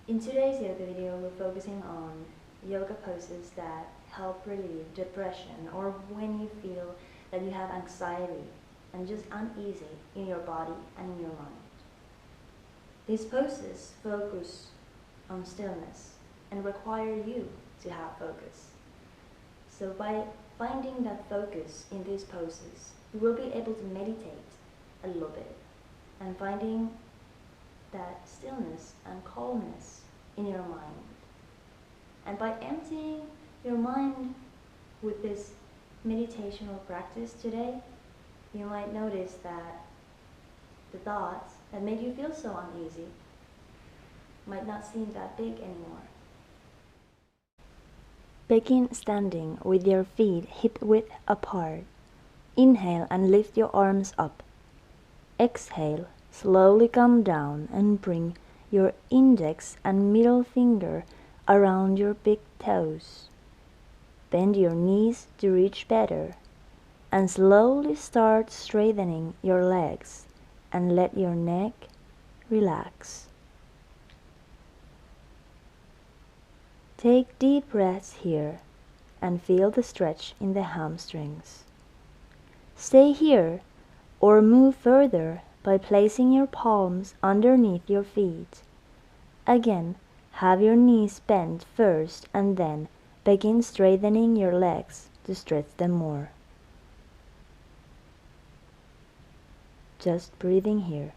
In today's yoga video, we're focusing on yoga poses that help relieve depression or when you feel that you have anxiety and just uneasy in your body and in your mind. These poses focus on stillness and require you to have focus. So by finding that focus in these poses, you will be able to meditate a little bit and finding that stillness and calmness in your mind. And by emptying your mind with this meditational practice today, you might notice that the thoughts that made you feel so uneasy might not seem that big anymore. Begin standing with your feet hip-width apart. Inhale and lift your arms up. Exhale, slowly come down and bring your index and middle finger around your big toes. Bend your knees to reach better and slowly start straightening your legs and let your neck relax. Take deep breaths here and feel the stretch in the hamstrings. Stay here or move further by placing your palms underneath your feet. Again, have your knees bent first and then begin straightening your legs to stretch them more. Just breathing here.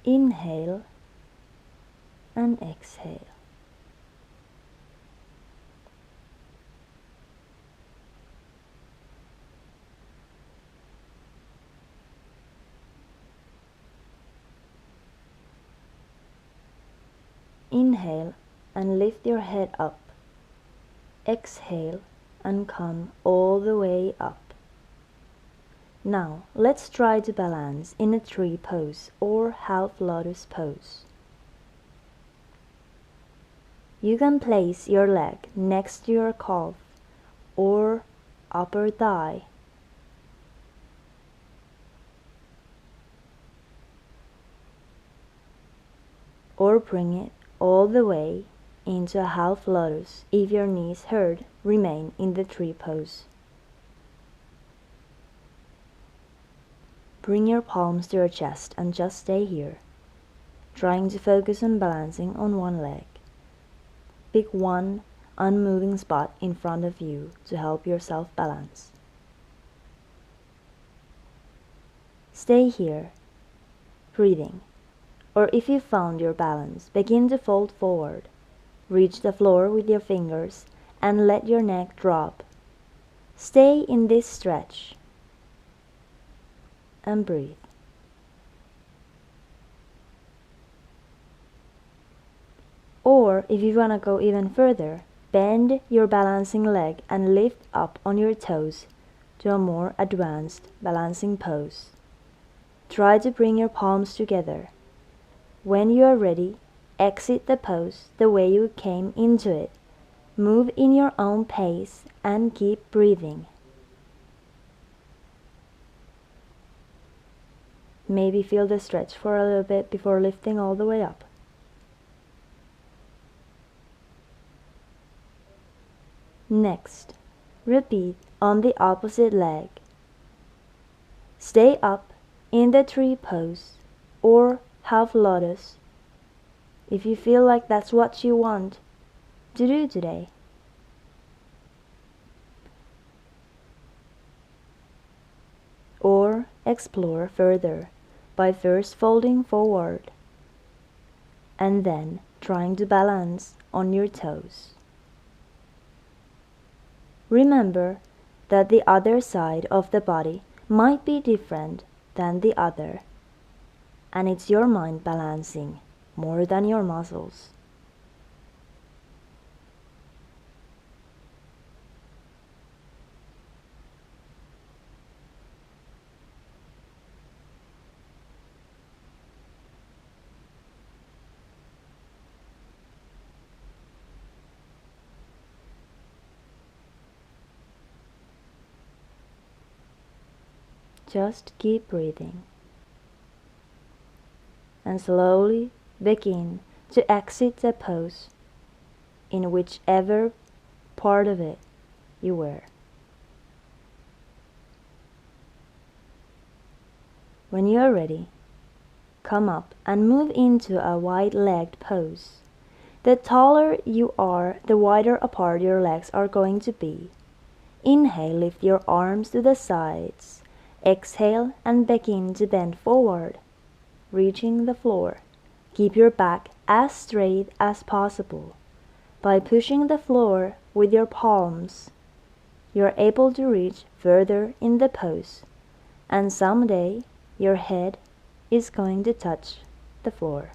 Inhale and exhale. Inhale and lift your head up. Exhale and come all the way up. Now, let's try to balance in a tree pose or half lotus pose. You can place your leg next to your calf or upper thigh. Or bring it all the way into a half lotus. If your knees hurt, remain in the tree pose. Bring your palms to your chest and just stay here, trying to focus on balancing on one leg. Pick one unmoving spot in front of you to help yourself balance. Stay here, breathing. Or if you found your balance, begin to fold forward. Reach the floor with your fingers and let your neck drop. Stay in this stretch and breathe. Or if you want to go even further, bend your balancing leg and lift up on your toes to a more advanced balancing pose. Try to bring your palms together. When you are ready, exit the pose the way you came into it. Move in your own pace and keep breathing. Maybe feel the stretch for a little bit before lifting all the way up. Next, repeat on the opposite leg. Stay up in the tree pose or half lotus if you feel like that's what you want to do today. Or explore further by first folding forward and then trying to balance on your toes. Remember that the other side of the body might be different than the other, and it's your mind balancing more than your muscles. Just keep breathing. And slowly begin to exit the pose in whichever part of it you were. When you are ready, come up and move into a wide-legged pose. The taller you are, the wider apart your legs are going to be. Inhale, lift your arms to the sides. Exhale and begin to bend forward, reaching the floor. Keep your back as straight as possible. By pushing the floor with your palms, you're able to reach further in the pose, and someday your head is going to touch the floor.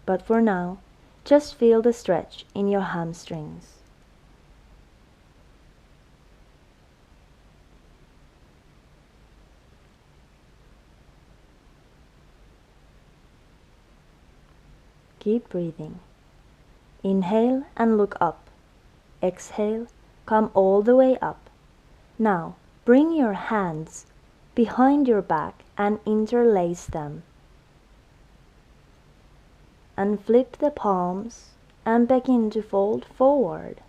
But for now, just feel the stretch in your hamstrings. Keep breathing. Inhale and look up. Exhale, come all the way up. Now, bring your hands behind your back and interlace them. And flip the palms and begin to fold forward,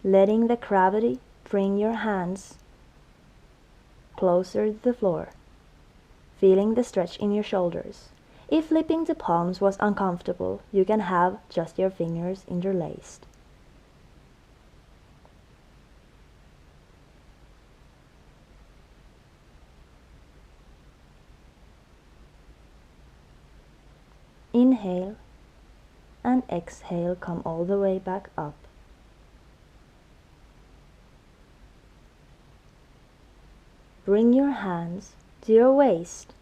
letting the gravity bring your hands closer to the floor, feeling the stretch in your shoulders. If flipping the palms was uncomfortable, you can have just your fingers interlaced. Inhale and exhale, come all the way back up. Bring your hands to your waist.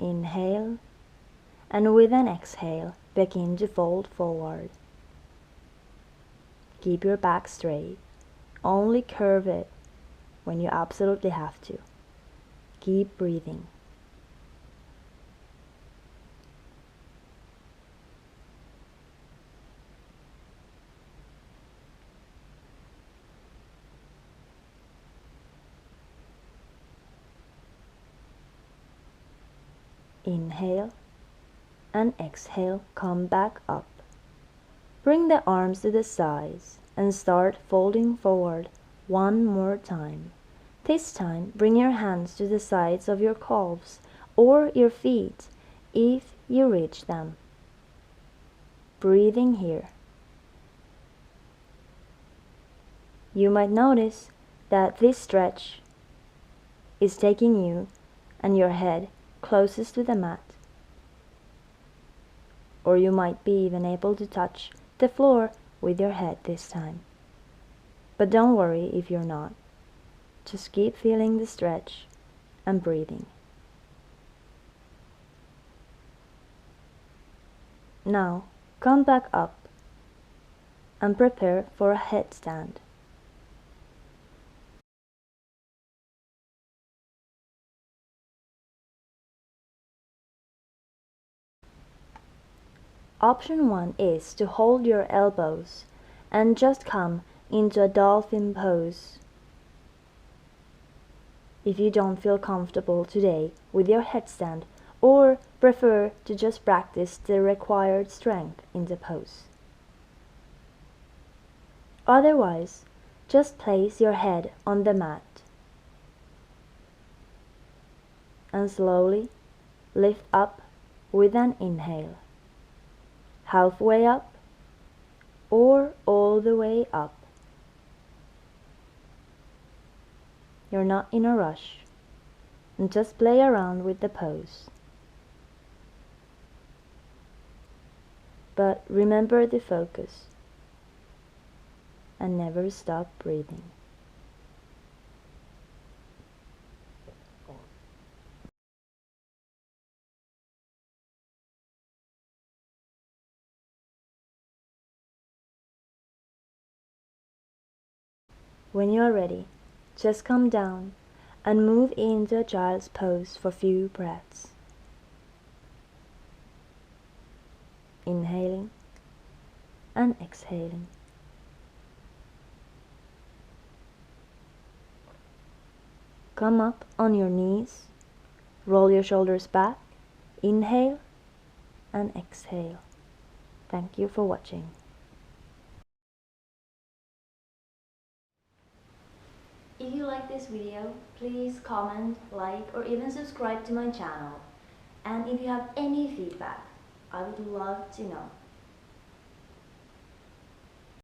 Inhale, and with an exhale, begin to fold forward. Keep your back straight. Only curve it when you absolutely have to. Keep breathing. Inhale and exhale, come back up. Bring the arms to the sides and start folding forward one more time. This time, bring your hands to the sides of your calves or your feet if you reach them. Breathing here. You might notice that this stretch is taking you and your head closest to the mat. Or you might be even able to touch the floor with your head this time. But don't worry if you're not. Just keep feeling the stretch and breathing. Now, come back up and prepare for a headstand. Option 1 is to hold your elbows and just come into a dolphin pose. If you don't feel comfortable today with your headstand or prefer to just practice the required strength in the pose. Otherwise, just place your head on the mat and slowly lift up with an inhale. Halfway up or all the way up. You're not in a rush, and just play around with the pose. But remember the focus and never stop breathing. When you are ready, just come down and move into a child's pose for few breaths. Inhaling and exhaling. Come up on your knees. Roll your shoulders back. Inhale and exhale. Thank you for watching. If you like this video, please comment, like, or even subscribe to my channel. And if you have any feedback, I would love to know.